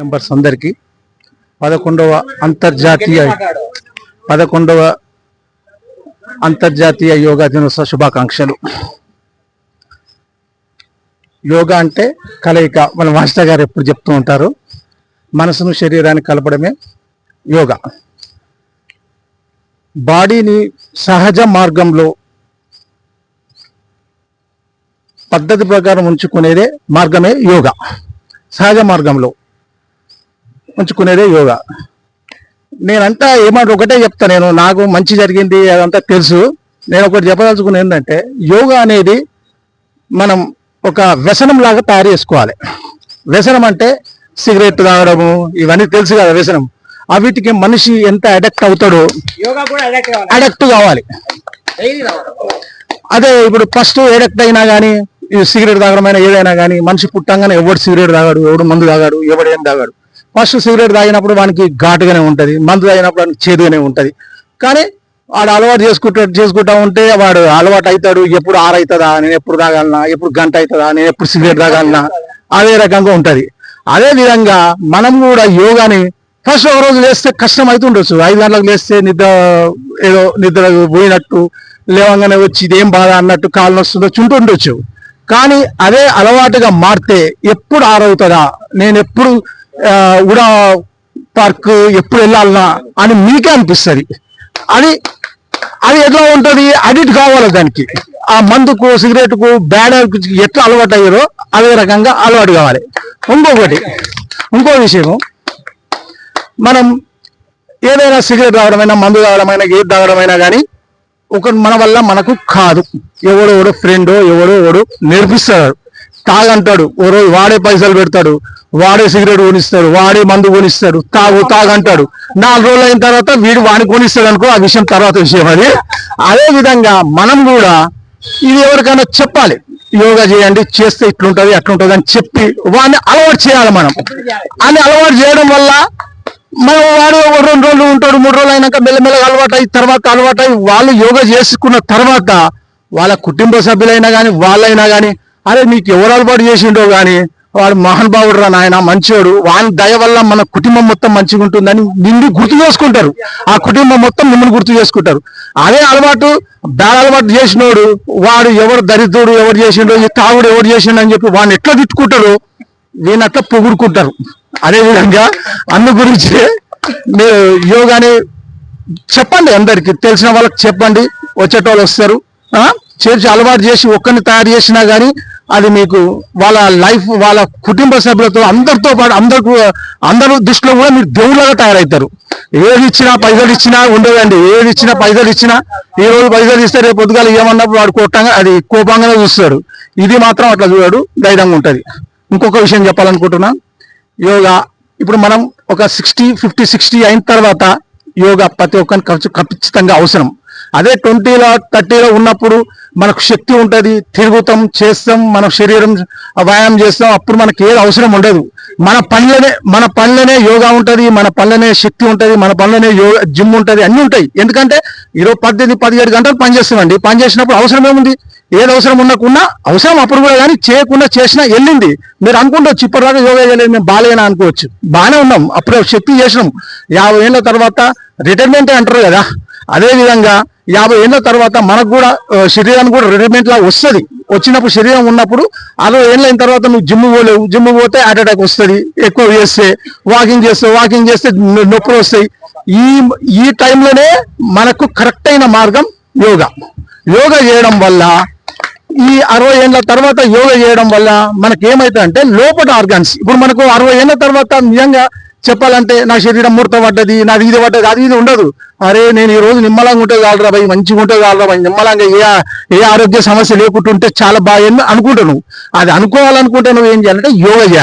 Members అందరికీ 11వ అంతర్జాతీయ యోగా దినోత్సవ శుభాకాంక్షలు. యోగా అంటే కలయిక. మన మాస్టర్ గారు ఎప్పుడు చెప్తూ ఉంటారు, మనసును శరీరాన్ని కలపడమే యోగా. బాడీని సహజ మార్గంలో పద్ధతి ప్రకారం ఉంచుకునేదే మార్గమే యోగా. సహజ మార్గంలో ఉంచుకునేదే యోగా. నేనంతా ఒకటే చెప్తా, నాకు మంచి జరిగింది అదంతా తెలుసు. నేను ఒకటి చెప్పదలుచుకుని ఏంటంటే, యోగా అనేది మనం ఒక వ్యసనం లాగా తయారు చేసుకోవాలి. వ్యసనం అంటే సిగరెట్ తాగడము, ఇవన్నీ తెలుసు కదా వ్యసనం. వీటికి మనిషి ఎంత అడక్ట్ అవుతాడో అడక్ట్ కావాలి. అదే ఇప్పుడు ఫస్ట్ అడక్ట్ అయినా కానీ, సిగరెట్ తాగడమైనా ఏదైనా కానీ, మనిషి పుట్టంగానే ఎవడు సిగరెట్ తాగాడు, ఎవడు మందు తాగాడు, ఎవడు ఏం తాగాడు. ఫస్ట్ సిగరెట్ తాగినప్పుడు వానికి ఘాటుగానే ఉంటుంది, మందు తాగినప్పుడు వానికి చేదుగానే ఉంటుంది. కానీ వాడు అలవాటు చేసుకుంటా ఉంటే వాడు అలవాటు అవుతాడు. ఎప్పుడు 6 అవుతుందా, నేను ఎప్పుడు తాగాలనా, ఎప్పుడు గంట అవుతుందా, నేను ఎప్పుడు సిగరెట్ తాగాలనా, అదే రకంగా ఉంటుంది. అదే విధంగా మనం కూడా యోగాని ఫస్ట్ ఒక రోజు లేస్తే కష్టం అవుతుండొచ్చు. 5 గంటలకు లేస్తే నిద్ర పోయినట్టు, లేవంగానే వచ్చి ఇదేం బాధ అన్నట్టు, కాళ్ళు నొస్తుందో చుంటుండొచ్చు. కానీ అదే అలవాటుగా మారితే ఎప్పుడు 6 అవుతుందా, నేను ఎప్పుడు ఉడా పార్క్ ఎప్పుడు వెళ్ళాలనా అని మీకే అనిపిస్తుంది. అది ఎట్లా ఉంటుంది, అడిక్ట్ కావాలి దానికి. ఆ మందుకు, సిగరెట్కు, బ్యాడ్ ఎట్లా అలవాటు అయ్యారో అదే రకంగా అలవాటు కావాలి. ఇంకో విషయం, మనం ఏదైనా సిగరెట్ తాగడమైనా, మందు తాగడమైనా, ఏది తాగడమైనా కానీ మన వల్ల మనకు కాదు. ఎవడో ఫ్రెండో ఎవడో నేర్పిస్తాడు, తాగంటాడు. ఓ రోజు వాడే పైసలు పెడతాడు, వాడే సిగరెట్ కొనిస్తాడు, వాడే మందు కొనిస్తాడు, తాగంటాడు. 4 రోజులు అయిన తర్వాత వాడిని కొనిస్తాడు అనుకో, ఆ విషయం తర్వాత విషయం. అది అదే విధంగా మనం కూడా ఇది ఎవరికైనా చెప్పాలి, యోగా చేయండి, చేస్తే ఇట్లుంటది అట్లుంటది అని చెప్పి వాడిని అలవాటు చేయాలి. మనం అని అలవాటు చేయడం వల్ల మనం వాడు 2 రోజులు ఉంటాడు, 3 రోజులు అయినాక మెల్లమెల్లగా అలవాటు అయి వాళ్ళు యోగా చేసుకున్న తర్వాత వాళ్ళ కుటుంబ సభ్యులైనా కానీ, వాళ్ళైనా కానీ, అరే నీకు ఎవరు అలవాటు చేసిండో కానీ వాడు మహానుభావుడు రా నాయన, మంచివాడు, వాని దయ వల్ల మన కుటుంబం మొత్తం మంచిగా ఉంటుందని నిన్ను గుర్తు చేసుకుంటారు. ఆ కుటుంబం మొత్తం మిమ్మల్ని గుర్తు చేసుకుంటారు. అదే బ్యాడ్ అలవాటు చేసినోడు, వాడు ఎవరు దరిద్రుడు ఎవరు చేసిండో, ఈ తాగుడు ఎవరు చేసిండో అని చెప్పి వాడిని ఎట్లా తిట్టుకుంటారో వీని అట్లా పొగుడుకుంటారు. అదేవిధంగా అందు గురించి మీరు యోగాని చెప్పండి, అందరికి తెలిసిన వాళ్ళకి చెప్పండి, వచ్చేటోళ్ళు వస్తారు. చేర్చి అలవాటు చేసి ఒక్కరిని తయారు చేసినా కానీ అది మీకు వాళ్ళ లైఫ్, వాళ్ళ కుటుంబ సభ్యులతో అందరితో పాటు అందరూ దృష్టిలో కూడా మీరు దేవుళ్ళగా తయారవుతారు. ఏది ఇచ్చినా పైసలు ఇచ్చినా ఉండదండి. ఏది ఇచ్చినా పైసలు ఇచ్చినా, ఈ రోజు పైసలు ఇస్తే రేపు పొద్దుగాలు ఏమన్నప్పుడు వాడు కోపంగానే చూస్తాడు. ఇది మాత్రం అట్లా చూడాడు, ధైర్యంగా ఉంటుంది. ఇంకొక విషయం చెప్పాలనుకుంటున్నా, యోగా ఇప్పుడు మనం ఒక 50-60 అయిన తర్వాత యోగా ప్రతి ఒక్కరికి ఖచ్చితంగా అవసరం. అదే 20లో 30లో ఉన్నప్పుడు మనకు శక్తి ఉంటుంది, తిరుగుతాం, చేస్తాం, మన శరీరం వ్యాయామం చేస్తాం. అప్పుడు మనకి ఏది అవసరం ఉండదు. మన పనిలోనే యోగా ఉంటుంది, మన పనిలోనే శక్తి ఉంటుంది, మన పనిలోనే జిమ్ ఉంటుంది, అన్నీ ఉంటాయి. ఎందుకంటే ఈరోజు 18-17 గంటలు పని చేస్తామండి. పని చేసినప్పుడు అవసరం ఏముంది, ఏది అవసరం ఉండకున్నా అవసరం అప్పుడు కూడా, కానీ చేయకుండా చేసినా వెళ్ళింది. మీరు అనుకుంటవచ్చు ఇప్పటిదాకా యోగా చేయలేదు, మేము బాగాలేనా అనుకోవచ్చు. బాగానే ఉన్నాం, అప్పుడే శక్తి చేసినాం. 50 ఏళ్ళ తర్వాత రిటైర్మెంట్ అంటారు కదా, అదేవిధంగా 50 ఏళ్ళ తర్వాత మనకు కూడా శరీరానికి కూడా రిటైర్మెంట్ లాగా వస్తుంది. వచ్చినప్పుడు శరీరం ఉన్నప్పుడు 60 ఏళ్ళ అయిన తర్వాత నువ్వు జిమ్ పోలేవు. జిమ్ పోతే హార్ట్ అటాక్ వస్తుంది. ఎక్కువ చేస్తే వాకింగ్ చేస్తే నొప్పులు వస్తాయి. ఈ టైంలోనే మనకు కరెక్ట్ అయిన మార్గం యోగా చేయడం వల్ల, ఈ 60 ఏళ్ళ తర్వాత యోగా చేయడం వల్ల మనకి ఏమవుతుందంటే లోపల ఆర్గాన్స్, ఇప్పుడు మనకు 60 ఏళ్ళ తర్వాత నిజంగా చెప్పాలంటే నా శరీరం ముడత పడ్డది, నాది ఇది పడ్డది, అది ఇది ఉండదు. అరే నేను ఈ రోజు నిమ్మలంగా ఉంటే కాలరా భయ్, మంచిగా ఉంటే కాలరా భయ్, నిమ్మలంగా ఏ ఆరోగ్య సమస్య లేకుంటుంటే చాలా బాగా అనుకుంటావు. అది అనుకోవాలనుకుంటే నువ్వు ఏం చేయాలంటే యోగా చేయాలి.